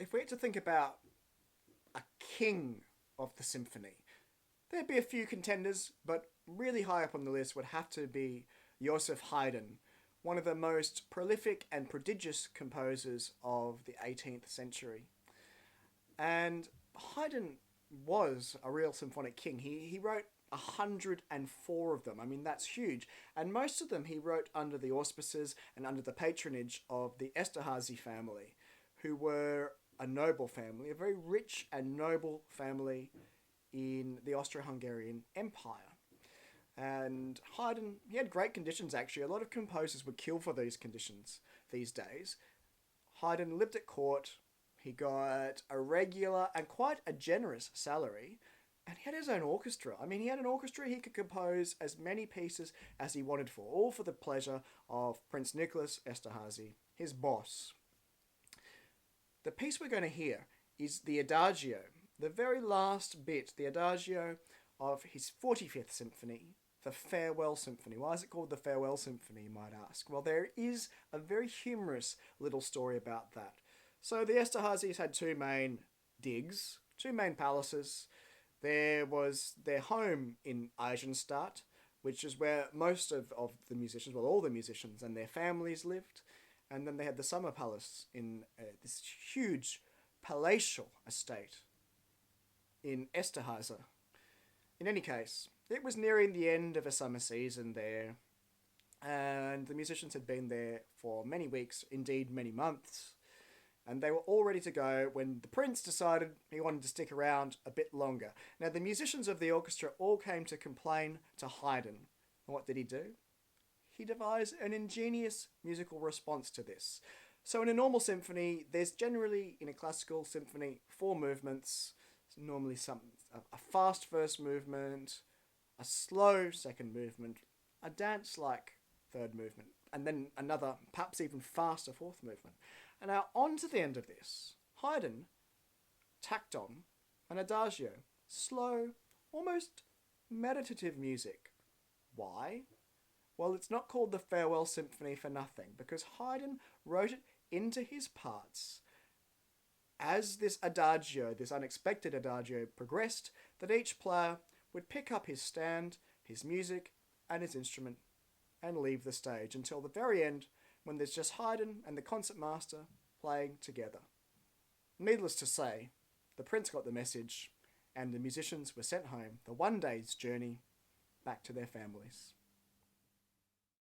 if we had to think about a king of the symphony, there'd be a few contenders, but really high up on the list would have to be Joseph Haydn, one of the most prolific and prodigious composers of the 18th century. And Haydn was a real symphonic king. He wrote 104 of them. I mean, that's huge. And most of them he wrote under the auspices and under the patronage of the Esterhazy family, who were a noble family, a very rich and noble family in the Austro-Hungarian Empire. And Haydn, he had great conditions actually. A lot of composers would kill for these conditions these days. Haydn lived at court. He got a regular and quite a generous salary. And he had his own orchestra. I mean, he had an orchestra. He could compose as many pieces as he wanted for, all for the pleasure of Prince Nicholas Esterhazy, his boss. The piece we're going to hear is the Adagio, the very last bit, the Adagio of his 45th symphony, the Farewell Symphony. Why is it called the Farewell Symphony, you might ask? Well, there is a very humorous little story about that. So the Esterhazys had two main digs, two main palaces. There was their home in Eisenstadt, which is where most of the musicians, well, all the musicians and their families lived. And then they had the summer palace in this huge palatial estate in Esterhazy. In any case, it was nearing the end of a summer season there, and the musicians had been there for many weeks, indeed many months, and they were all ready to go when the prince decided he wanted to stick around a bit longer. Now, the musicians of the orchestra all came to complain to Haydn. And what did he do? He devised an ingenious musical response to this. So in a normal symphony, there's generally, in a classical symphony, four movements. Normally a fast first movement, a slow second movement, a dance-like third movement, and then another, perhaps even faster fourth movement. And now, on to the end of this, Haydn tacked on an adagio, slow, almost meditative music. Why? Well, it's not called the Farewell Symphony for nothing, because Haydn wrote it into his parts as this adagio, this unexpected adagio, progressed, that each player would pick up his stand, his music, and his instrument, and leave the stage until the very end, when there's just Haydn and the concertmaster playing together. Needless to say, the prince got the message, and the musicians were sent home, the one day's journey, back to their families.